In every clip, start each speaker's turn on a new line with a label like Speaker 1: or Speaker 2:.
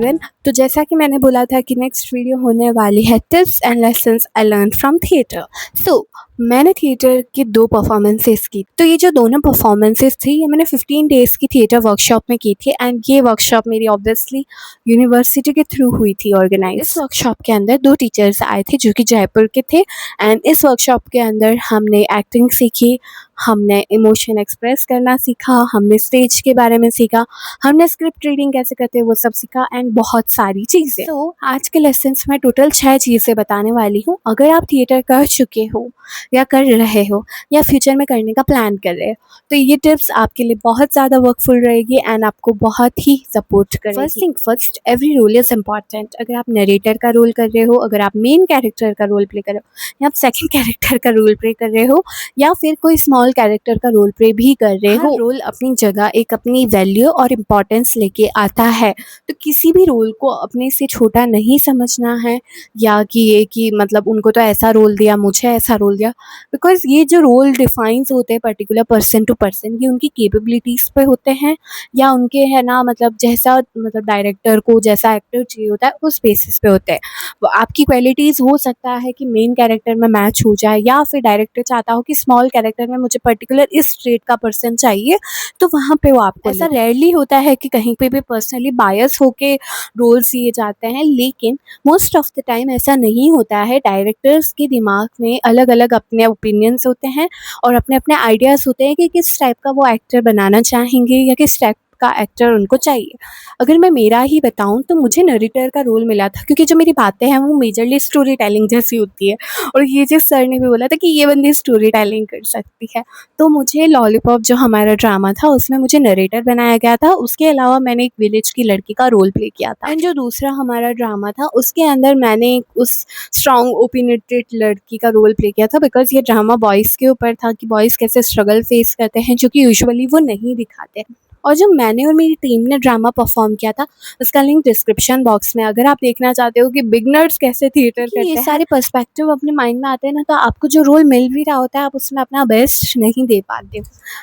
Speaker 1: Everyone. तो जैसा कि मैंने बोला था कि नेक्स्ट वीडियो होने वाली है tips and lessons I learn from theatre. So मैंने थिएटर की 2 परफॉर्मेंसेस की। तो ये जो दोनों परफॉर्मेंसेस थी ये मैंने 15 डेज़ की थिएटर वर्कशॉप में की थी एंड ये वर्कशॉप मेरी ऑब्वियसली यूनिवर्सिटी के थ्रू हुई थी ऑर्गेनाइज। इस वर्कशॉप के अंदर 2 टीचर्स आए थे जो कि जयपुर के थे एंड इस वर्कशॉप के अंदर हमने एक्टिंग सीखी, हमने इमोशन एक्सप्रेस करना सीखा, हमने स्टेज के बारे में सीखा, हमने स्क्रिप्ट रीडिंग कैसे करते हैं वो सब सीखा एंड बहुत सारी चीज़ें। तो आज के लेसन्स में टोटल 6 चीज़ें बताने वाली हूँ। अगर आप थिएटर कर चुके हो या कर रहे हो या फ्यूचर में करने का प्लान कर रहे हो तो ये टिप्स आपके लिए बहुत ज़्यादा वर्कफुल रहेगी एंड आपको बहुत ही सपोर्ट करेगी। First thing first, every role is important. अगर आप नरेटर का रोल कर रहे हो, अगर आप मेन कैरेक्टर का रोल प्ले कर रहे हो या आप सेकेंड कैरेक्टर का रोल प्ले कर रहे हो या फिर कोई स्मॉल कैरेक्टर का रोल प्ले भी कर रहे हो, रोल अपनी जगह एक अपनी वैल्यू और इम्पॉर्टेंस लेके आता है। तो किसी भी रोल को अपने से छोटा नहीं समझना है या कि ये कि मतलब उनको तो ऐसा रोल दिया, मुझे ऐसा रोल दिया, बिकॉज ये जो रोल डिफाइंस होते हैं पर्टिकुलर पर्सन टू पर्सन, ये उनकी कैपेबिलिटीज़ पे होते हैं या उनके है ना मतलब जैसा मतलब डायरेक्टर को जैसा एक्टर चाहिए होता है उस बेसिस पे होते हैं। वो आपकी क्वालिटीज़ हो सकता है कि मेन कैरेक्टर में मैच हो जाए या फिर डायरेक्टर चाहता हो कि स्मॉल कैरेक्टर में मुझे पर्टिकुलर इस ट्रेट का पर्सन चाहिए, तो वहाँ पे वो आपको ऐसा रेयरली होता है कि कहीं पे भी पर्सनली बायस होके रोल्स दिए जाते हैं, लेकिन मोस्ट ऑफ द टाइम ऐसा नहीं होता है। डायरेक्टर्स के दिमाग में अलग अलग अपने ओपिनियंस होते हैं और अपने अपने आइडियाज़ होते हैं कि किस टाइप का वो एक्टर बनाना चाहेंगे या किस टाइप का एक्टर उनको चाहिए। अगर मैं मेरा ही बताऊं तो मुझे नरेटर का रोल मिला था क्योंकि जो मेरी बातें हैं वो मेजरली स्टोरी टेलिंग जैसी होती है और ये जिस सर ने भी बोला था कि ये बंदी स्टोरी टेलिंग कर सकती है, तो मुझे लॉलीपॉप जो हमारा ड्रामा था उसमें मुझे नरेटर बनाया गया था। उसके अलावा मैंने एक विलेज की लड़की का रोल प्ले किया था एंड जो दूसरा हमारा ड्रामा था उसके अंदर मैंने उस स्ट्रॉन्ग ओपिनियटेड लड़की का रोल प्ले किया था, बिकॉज ये ड्रामा बॉयज़ के ऊपर था कि बॉयज़ कैसे स्ट्रगल फेस करते हैं जो कि यूजुअली वो नहीं दिखाते। और जो मैंने और मेरी टीम ने ड्रामा परफॉर्म किया था उसका लिंक डिस्क्रिप्शन बॉक्स में, अगर आप देखना चाहते हो कि बिगनर्स कैसे थिएटर करते हैं, ये सारे पर्सपेक्टिव अपने माइंड में आते हैं ना, तो आपको जो रोल मिल भी रहा होता है आप उसमें अपना बेस्ट नहीं दे पाते।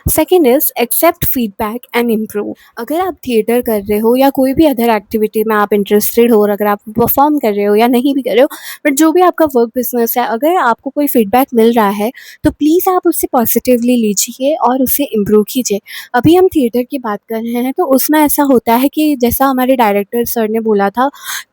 Speaker 1: Second is accept feedback and improve. अगर आप थिएटर कर रहे हो या कोई भी अदर एक्टिविटी में आप इंटरेस्टेड हो और अगर आप परफॉर्म कर रहे हो या नहीं भी कर रहे हो, बट जो भी आपका वर्क बिजनेस है, अगर आपको कोई फीडबैक मिल रहा है तो प्लीज़ आप उससे पॉजिटिवली लीजिए और उसे इम्प्रूव कीजिए। अभी हम थिएटर की बात कर रहे हैं तो उसमें ऐसा होता है कि जैसा हमारे डायरेक्टर सर ने बोला था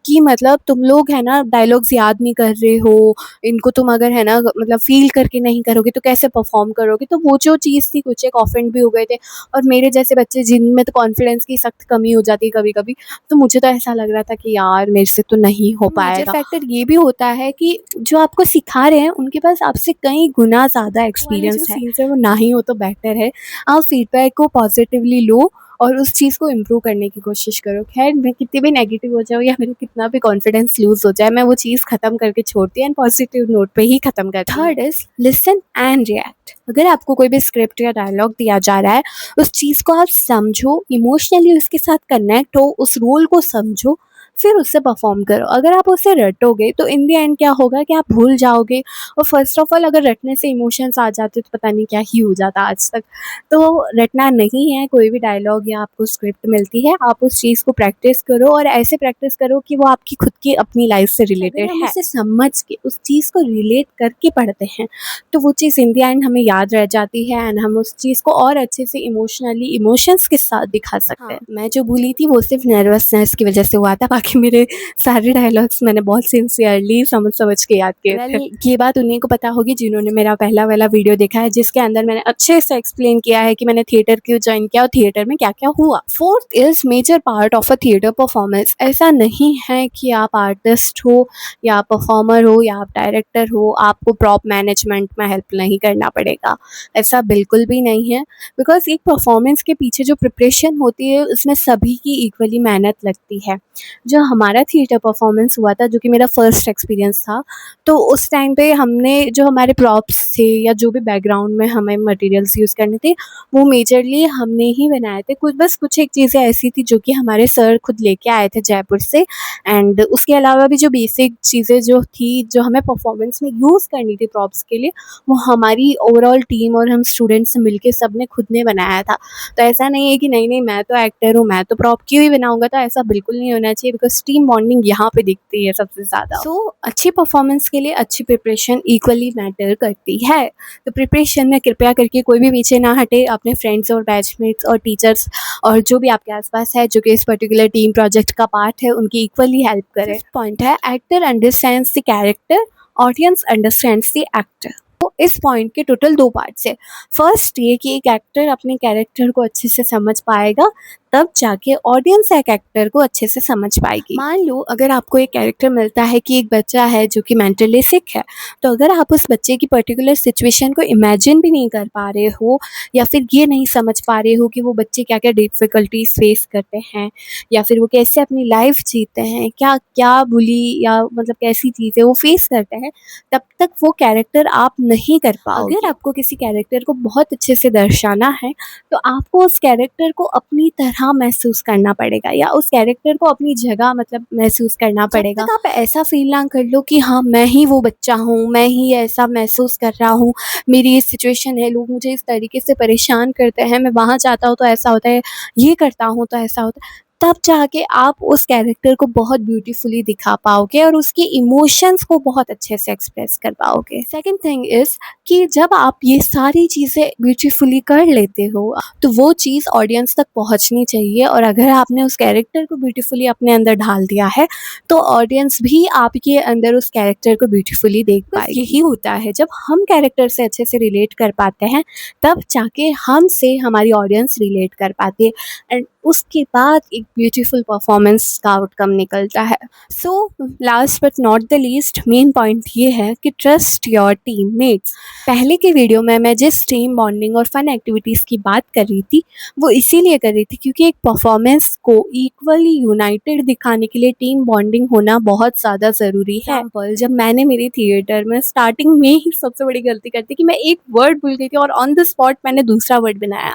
Speaker 1: कि मतलब तुम लोग है ना डायलॉग्स याद नहीं कर रहे हो, इनको तुम अगर है ना मतलब फ़ील करके नहीं करोगे तो कैसे परफॉर्म करोगे। तो वो जो चीज़ थी कुछ एक ऑफेंड भी हो गए थे और मेरे जैसे बच्चे जिनमें तो कॉन्फिडेंस की सख्त कमी हो जाती है कभी कभी, तो मुझे तो ऐसा लग रहा था कि यार मेरे से तो नहीं हो पाएगा। फैक्टर ये भी होता है कि जो आपको सिखा रहे हैं उनके पास आपसे कई गुना ज़्यादा एक्सपीरियंस है, सीन्स है वो ना ही हो तो बेटर है। आप फीडबैक को पॉजिटिवली लो और उस चीज़ को इम्प्रूव करने की कोशिश करो। खैर मैं कितनी भी नेगेटिव हो जाऊँ या मेरा कितना भी कॉन्फिडेंस लूज़ हो जाए, मैं वो चीज़ ख़त्म करके छोड़ती हूँ एंड पॉजिटिव नोट पे ही ख़त्म करती हूँ। Third is listen and react. अगर आपको कोई भी स्क्रिप्ट या डायलॉग दिया जा रहा है उस चीज़ को आप समझो, इमोशनली उसके साथ कनेक्ट हो, उस रोल को समझो, फिर उससे परफॉर्म करो। अगर आप उससे रटोगे तो इन द एंड क्या होगा कि आप भूल जाओगे, और फर्स्ट ऑफ ऑल अगर रटने से इमोशंस आ जाते तो पता नहीं क्या ही हो जाता आज तक। तो रटना नहीं है, कोई भी डायलॉग या आपको स्क्रिप्ट मिलती है आप उस चीज़ को प्रैक्टिस करो और ऐसे प्रैक्टिस करो कि वो आपकी खुद की अपनी लाइफ से रिलेटेड है। उसे समझ के उस चीज़ को रिलेट करके पढ़ते हैं तो वो चीज़ इन द एंड हमें याद रह जाती है एंड हम उस चीज़ को और अच्छे से इमोशनली इमोशंस के साथ दिखा सकते हैं। मैं जो बोली थी वो सिर्फ नर्वसनेस की वजह से हुआ था, बाकी मेरे सारे डायलॉग्स मैंने बहुत सिंसियरली समझ के याद किए थे। ये बात उन्हीं को पता होगी जिन्होंने मेरा पहला वाला वीडियो देखा है जिसके अंदर मैंने अच्छे से एक्सप्लेन किया है कि मैंने थिएटर क्यों ज्वाइन किया और थिएटर में क्या क्या हुआ। Fourth is major part of a theatre performance. ऐसा नहीं है कि आप आर्टिस्ट हो या परफॉर्मर हो या आप डायरेक्टर हो आपको प्रॉप मैनेजमेंट में हेल्प नहीं करना पड़ेगा, ऐसा बिल्कुल भी नहीं है। बिकॉज एक परफॉर्मेंस के पीछे जो प्रिपरेशन होती है उसमें सभी की इक्वली मेहनत लगती है। जो हमारा थिएटर परफॉर्मेंस हुआ था जो कि मेरा फर्स्ट एक्सपीरियंस था, तो उस टाइम पे हमने जो हमारे प्रॉप्स थे या जो भी बैकग्राउंड में हमें मटेरियल्स यूज़ करने थे वो मेजरली हमने ही बनाए थे। कुछ एक चीज़ें ऐसी थी जो कि हमारे सर खुद लेके आए थे जयपुर से, एंड उसके अलावा भी जो बेसिक चीज़ें जो थी जो हमें परफॉर्मेंस में यूज़ करनी थी प्रॉप्स के लिए, वो हमारी ओवरऑल टीम और हम स्टूडेंट्स मिलके सब ने खुद ने बनाया था। तो ऐसा नहीं है कि नहीं मैं तो एक्टर हूँ मैं तो प्रॉप क्यों ही बनाऊँगा, तो ऐसा बिल्कुल नहीं होना चाहिए। बिकॉज टीम बॉन्डिंग यहाँ पे दिखती है सबसे ज़्यादा। सो अच्छी परफॉर्मेंस के लिए अच्छी प्रिपरेशन इक्वली मैटर करती है। तो प्रिपरेशन में कृपया करके कोई भी पीछे ना हटे, अपने फ्रेंड्स और बैचमेट्स और टीचर्स और जो भी आपके आसपास है जो कि इस पर्टिकुलर टीम प्रोजेक्ट का पार्ट है उनकी इक्वली हेल्प करें। पॉइंट है, actor understands the character, audience understands the actor. तो इस पॉइंट के टोटल 2 पार्ट्स है। फर्स्ट ये कि एक एक्टर अपने कैरेक्टर को अच्छे से समझ पाएगा, तब जाके ऑडियंस एक एक्टर को अच्छे से समझ पाएगी। मान लो अगर आपको एक कैरेक्टर मिलता है कि एक बच्चा है जो कि मेंटली सिक है, तो अगर आप उस बच्चे की पर्टिकुलर सिचुएशन को इमेजिन भी नहीं कर पा रहे हो या फिर ये नहीं समझ पा रहे हो कि वो बच्चे क्या क्या डिफ़िकल्टीज फेस करते हैं या फिर वो कैसे अपनी लाइफ जीते हैं, क्या क्या बुली या मतलब कैसी चीज़ें वो फेस करते हैं, तब तक वो कैरेक्टर आप नहीं कर पाओगे। अगर आपको किसी कैरेक्टर को बहुत अच्छे से दर्शाना है तो आपको उस कैरेक्टर को अपनी तरह महसूस करना पड़ेगा या उस कैरेक्टर को अपनी जगह मतलब महसूस करना पड़ेगा। आप ऐसा फील ना कर लो कि हाँ मैं ही वो बच्चा हूँ, मैं ही ऐसा महसूस कर रहा हूँ, मेरी ये सिचुएशन है, लोग मुझे इस तरीके से परेशान करते हैं, मैं वहाँ जाता हूँ तो ऐसा होता है, ये करता हूँ तो ऐसा होता है। तब जाके आप उस कैरेक्टर को बहुत ब्यूटीफुली दिखा पाओगे और उसके इमोशंस को बहुत अच्छे से एक्सप्रेस कर पाओगे। सेकंड थिंग इज़ कि जब आप ये सारी चीज़ें ब्यूटीफुली कर लेते हो तो वो चीज़ ऑडियंस तक पहुंचनी चाहिए, और अगर आपने उस कैरेक्टर को ब्यूटीफुली अपने अंदर ढाल दिया है तो ऑडियंस भी आपके अंदर उस कैरेक्टर को ब्यूटीफुली देख पाएगी। यही होता है, जब हम कैरेक्टर से अच्छे से रिलेट कर पाते हैं तब जाके हमसे हमारी ऑडियंस रिलेट कर पाती है एंड उसके बाद एक ब्यूटीफुल परफॉर्मेंस का आउटकम निकलता है। So last but not the least main point ये है कि ट्रस्ट योर टीममेट्स। पहले के वीडियो में मैं जिस टीम बॉन्डिंग और फन एक्टिविटीज़ की बात कर रही थी वो इसीलिए कर रही थी क्योंकि एक परफॉर्मेंस को इक्वली यूनाइटेड दिखाने के लिए टीम बॉन्डिंग होना बहुत ज़्यादा ज़रूरी है। एग्जाम्पल, जब मैंने मेरी थिएटर में स्टार्टिंग में ही सबसे बड़ी गलती करती कि मैं एक वर्ड भूल गई थी और ऑन द स्पॉट मैंने दूसरा वर्ड बनाया,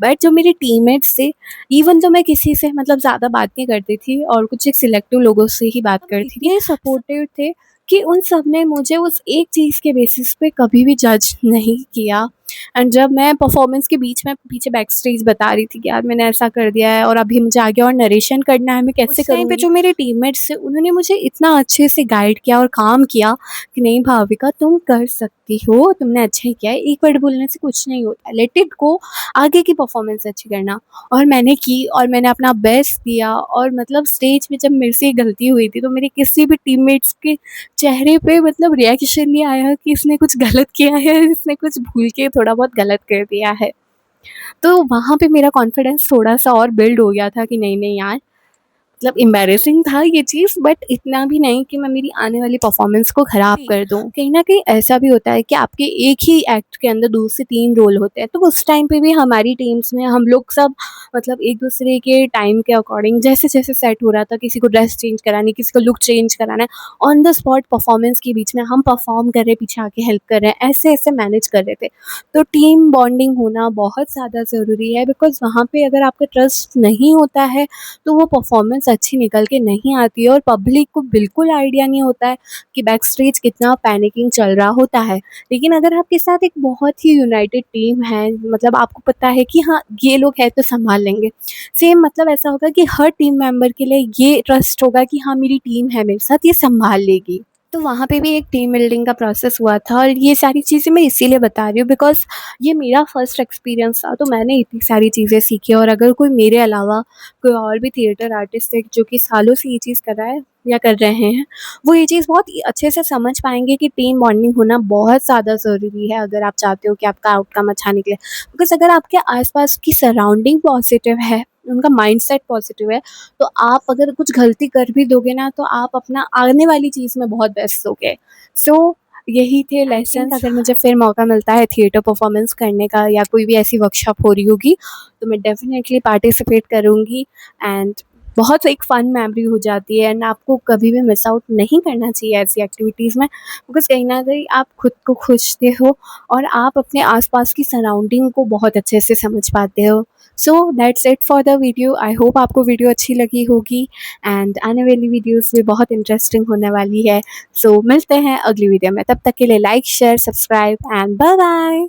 Speaker 1: बट जो मेरे टीममेट्स थे, इवन तो मैं किसी से मतलब ज़्यादा बात नहीं करती थी और कुछ एक सिलेक्टिव लोगों से ही बात करती थी, ये सपोर्टिव थे कि उन सब ने मुझे उस एक चीज़ के बेसिस पे कभी भी जज नहीं किया। एंड जब मैं परफॉर्मेंस के बीच में पीछे बैक स्टेज बता रही थी कि यार मैंने ऐसा कर दिया है और अभी मुझे आगे और नरेशन करना है, मैं कैसे करूँगी, उस टाइम पे जो मेरे टीममेट्स थे उन्होंने मुझे इतना अच्छे से गाइड किया और काम किया कि नहीं भाविका तुम कर सकती हो, तुमने अच्छा ही किया है, एक वर्ड बोलने से कुछ नहीं होता, लेट इट गो, आगे की परफॉर्मेंस अच्छी करना। और मैंने की और मैंने अपना बेस्ट दिया और मतलब स्टेज पे जब मेरे से गलती हुई थी तो मेरे किसी भी टीममेट्स के चेहरे पे मतलब रिएक्शन नहीं आया कि इसने कुछ गलत किया है, इसने कुछ भूल के थोड़ा बहुत गलत कर दिया है। तो वहाँ पे मेरा कॉन्फिडेंस थोड़ा-सा और बिल्ड हो गया था कि नहीं यार, मतलब एम्बैरेसिंग था ये चीज़, बट इतना भी नहीं कि मैं मेरी आने वाली परफॉर्मेंस को ख़राब कर दूँ। कहीं न कहीं ऐसा भी होता है कि आपके एक ही एक्ट के अंदर 2 से 3 रोल होते हैं, तो उस टाइम पे भी हमारी टीम्स में हम लोग सब मतलब एक-दूसरे के टाइम के अकॉर्डिंग जैसे-जैसे सेट हो रहा था, किसी को ड्रेस चेंज करानी, किसी को लुक चेंज कराना है, ऑन द स्पॉट परफॉर्मेंस के बीच में हम परफॉर्म कर रहे हैं, पीछे आके हेल्प कर रहे हैं, ऐसे-ऐसे मैनेज कर रहे थे। तो टीम बॉन्डिंग होना बहुत ज़्यादा ज़रूरी है, बिकॉज़ वहाँ पे अगर आपका ट्रस्ट नहीं होता है तो वो परफॉर्मेंस अच्छी निकल के नहीं आती है और पब्लिक को बिल्कुल आइडिया नहीं होता है कि बैक स्टेज कितना पैनिकिंग चल रहा होता है। लेकिन अगर आपके साथ एक बहुत ही यूनाइटेड टीम है, मतलब आपको पता है कि हाँ ये लोग हैं तो संभाल लेंगे, सेम मतलब ऐसा होगा कि हर टीम मेंबर के लिए ये ट्रस्ट होगा कि हाँ मेरी टीम है मेरे साथ, ये संभाल लेगी। तो वहाँ पे भी एक टीम बिल्डिंग का प्रोसेस हुआ था और ये सारी चीज़ें मैं इसीलिए बता रही हूँ बिकॉज़ ये मेरा फर्स्ट एक्सपीरियंस था, तो मैंने इतनी सारी चीज़ें सीखी। और अगर कोई मेरे अलावा कोई और भी थिएटर आर्टिस्ट है जो कि सालों से ये चीज़ कर रहा है या कर रहे हैं, वो ये चीज़ बहुत ही अच्छे से समझ पाएँगे कि टीम बॉन्डिंग होना बहुत ज़्यादा ज़रूरी है अगर आप चाहते हो कि आपका आउटकम अच्छा निकले। बिकॉज़ अगर आपके आस-पास की सराउंडिंग पॉजिटिव है, उनका माइंडसेट पॉजिटिव है, तो आप अगर कुछ गलती कर भी दोगे ना तो आप अपना आने वाली चीज़ में बहुत बेस्ट दोगे। सो यही थे लेसन्स। अगर मुझे फिर मौका मिलता है थिएटर परफॉर्मेंस करने का या कोई भी ऐसी वर्कशॉप हो रही होगी तो मैं डेफ़िनेटली पार्टिसिपेट करूँगी एंड बहुत एक फ़न मेमोरी हो जाती है एंड आपको कभी भी मिस आउट नहीं करना चाहिए ऐसी एक्टिविटीज़ में, बिकॉज़ कहीं न कहीं आप खुद को खुशते हो और आप अपने आस-पास की सराउंडिंग को बहुत अच्छे से समझ पाते हो। So that's it for the video. I hope आपको वीडियो अच्छी लगी होगी एंड आने वाली वीडियोज़ भी बहुत इंटरेस्टिंग होने वाली है। सो मिलते हैं अगली वीडियो में, तब तक के लिए like, share, subscribe and bye bye.